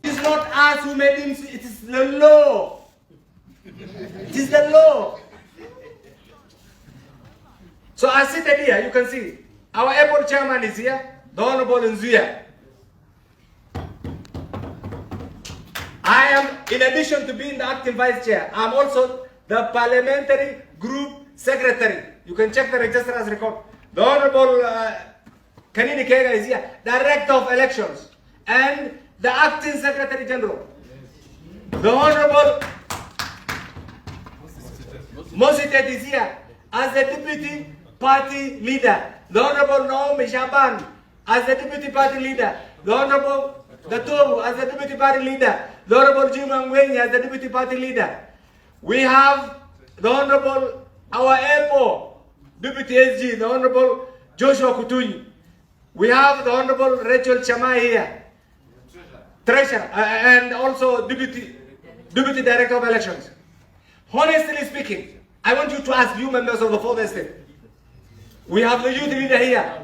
It's not us who made him, it is the law. It is the law. So I seated here, you can see, our airport chairman is here, the Honorable Nzuya. I am, in addition to being the acting vice chair, I'm also the parliamentary group secretary. You can check the registrar's record. The Honorable Kanini Kega is here, director of elections, and the acting secretary general. The Honorable Mositet is here as the deputy party leader. The Honorable Naomi Shaban as the deputy party leader. The Honorable Datoru as the deputy party leader. The Honorable Jim Angwenyi as the deputy party leader. We have the Honorable, our airport deputy SG, the Honorable Joshua Kutunyi. We have the Honorable Rachel Chamai here, treasurer, and also deputy director of elections. Honestly speaking, I want you to ask you members of the fourth estate. We have the youth leader here,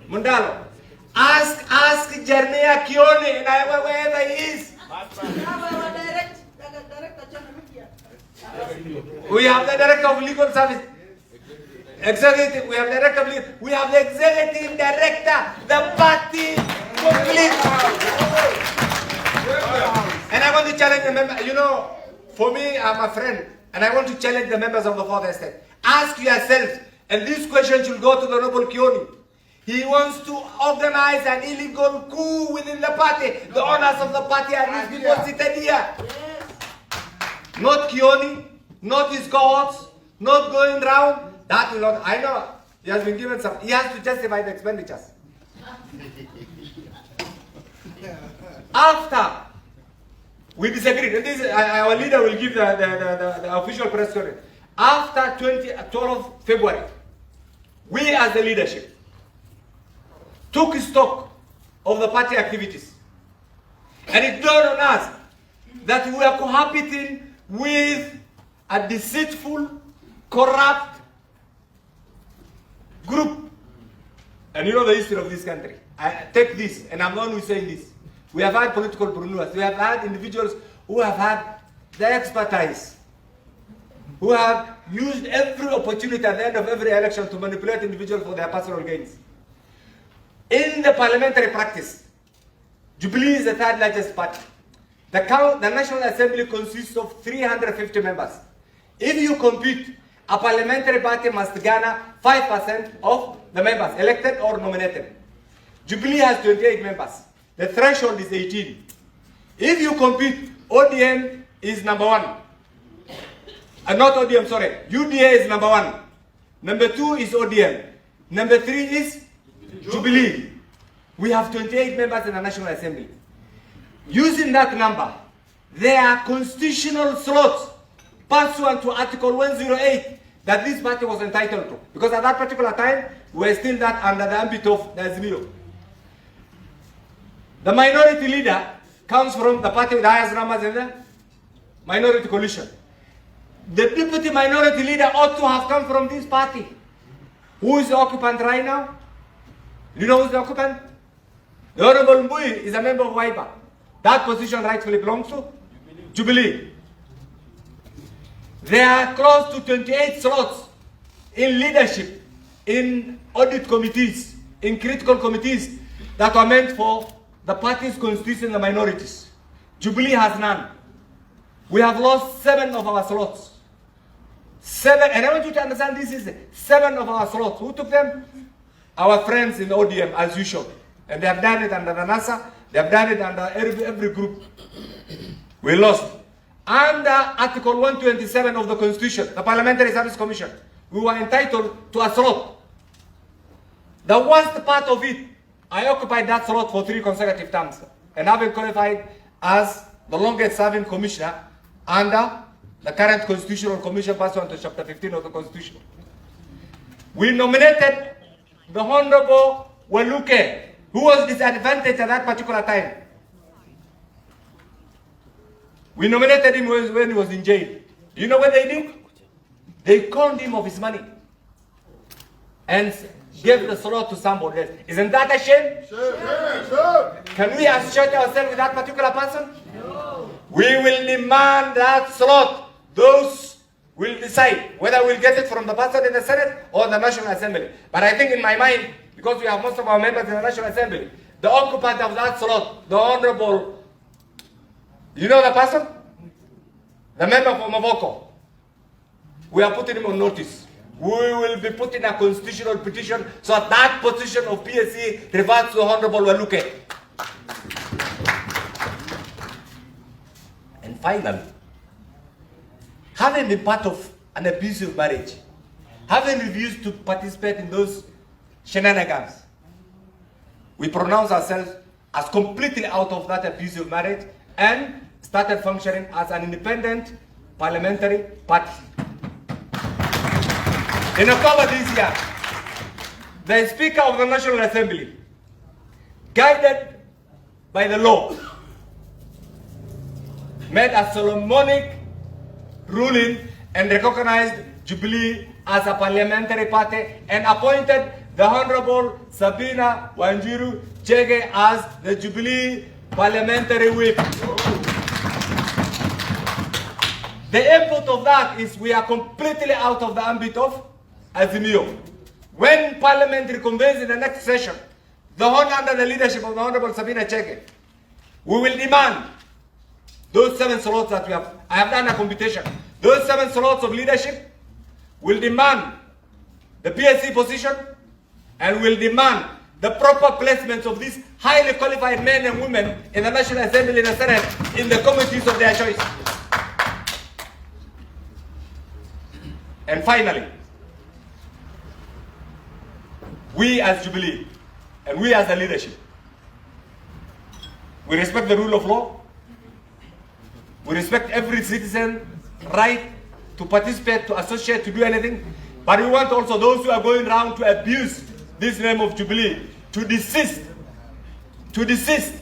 Mundalo. Ask Jernia Kioni, and wherever he is. We have the director of legal service. Executive, we have the director of legal, we have the executive director, the party complete. And I want to challenge the members, you know, for me, I'm a friend, and I want to challenge the members of the fourth estate. Ask yourselves, and this question should go to the Honorable Kioni. He wants to organize an illegal coup within the party. The owners of the party are these people seated here. Not Kioni, not his cohorts, not going round. That will not, I know, he has been given some, he has to justify the expenditures. After we disagreed, and this, our leader will give the official press conference. After 12 February, we as the leadership took stock of the party activities. And it dawned on us that we are cohabiting with a deceitful, corrupt group. And you know the history of this country. I take this, and I'm the one who is saying this. We have had political preneurs. We have had individuals who have had the expertise, who have used every opportunity at the end of every election to manipulate individuals for their personal gains. In the parliamentary practice, Jubilee is the third largest party. The National Assembly consists of 350 members. If you compete, a parliamentary party must garner 5% of the members, elected or nominated. Jubilee has 28 members. The threshold is 18. If you compete, ODM is number one. Not ODM, sorry. UDA is number one. Number two is ODM. Number three is Jubilee. We have 28 members in the National Assembly. Using that number, there are constitutional slots pursuant to Article 108 that this party was entitled to. Because at that particular time, we were still not under the ambit of the Azimio. The minority leader comes from the party with the highest numbers in the minority coalition. The deputy minority leader ought to have come from this party. Who is the occupant right now? Do you know who's the occupant? The Honorable Mbui is a member of WIPA. That position rightfully belongs to Jubilee. There are close to 28 slots in leadership, in audit committees, in critical committees that are meant for the parties constituting the minorities. Jubilee has none. We have lost 7 of our slots. 7, and I want you to understand this is 7 of our slots. Who took them? Our friends in ODM, as usual. And they have done it under the NASA, they have done it under every group. We lost. Under Article 127 of the Constitution, the Parliamentary Service Commission, we were entitled to a slot. The worst part of it, I occupied that slot for 3 consecutive terms, and I've been qualified as the longest serving commissioner under the current constitutional commission pursuant to Chapter 15 of the Constitution. We nominated the Honorable Waluke, who was disadvantaged at that particular time. We nominated him when he was in jail. You know what they did? They conned him of his money and gave the slot to somebody else. Isn't that a shame? Sure. Can we associate ourselves with that particular person? No. We will demand that slot. Those will decide whether we'll get it from the person in the Senate or the National Assembly. But I think in my mind, because we have most of our members in the National Assembly, the occupant of that slot, the Honorable, you know the person? The member from Moto. We are putting him on notice. We will be putting a constitutional petition so that position of PSC reverts to Honorable Waluke. And finally, having been part of an abusive marriage, having refused to participate in those shenanigans, we pronounce ourselves as completely out of that abusive marriage and started functioning as an independent parliamentary party. In October this year, the Speaker of the National Assembly, guided by the law, made a Solomonic ruling and recognized Jubilee as a parliamentary party and appointed the Honorable Sabina Wanjiru Chege as the Jubilee parliamentary whip. The input of that is we are completely out of the ambit of Azimio. When Parliament reconvenes in the next session, under the leadership of the Honorable Sabina Chege, we will demand those 7 slots that we have. I have done a computation. Those 7 slots of leadership will demand the PSC position and will demand the proper placements of these highly qualified men and women in the National Assembly and the Senate in the committees of their choice. And finally, we as Jubilee and we as the leadership, we respect the rule of law. We respect every citizen's right to participate, to associate, to do anything. But we want also those who are going around to abuse this name of Jubilee to desist. To desist.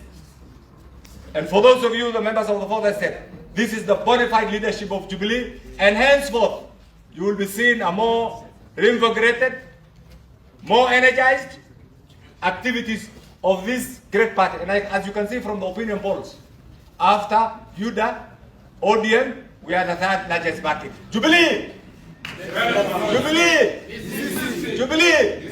And for those of you, the members of the Fourth Estate, this is the bona fide leadership of Jubilee, and henceforth, you will be seeing a more reinvigorated, more energized activities of this great party. And as you can see from the opinion polls, after UDA, ODM, we are the 3rd largest party. Jubilee! Jubilee! Jubilee!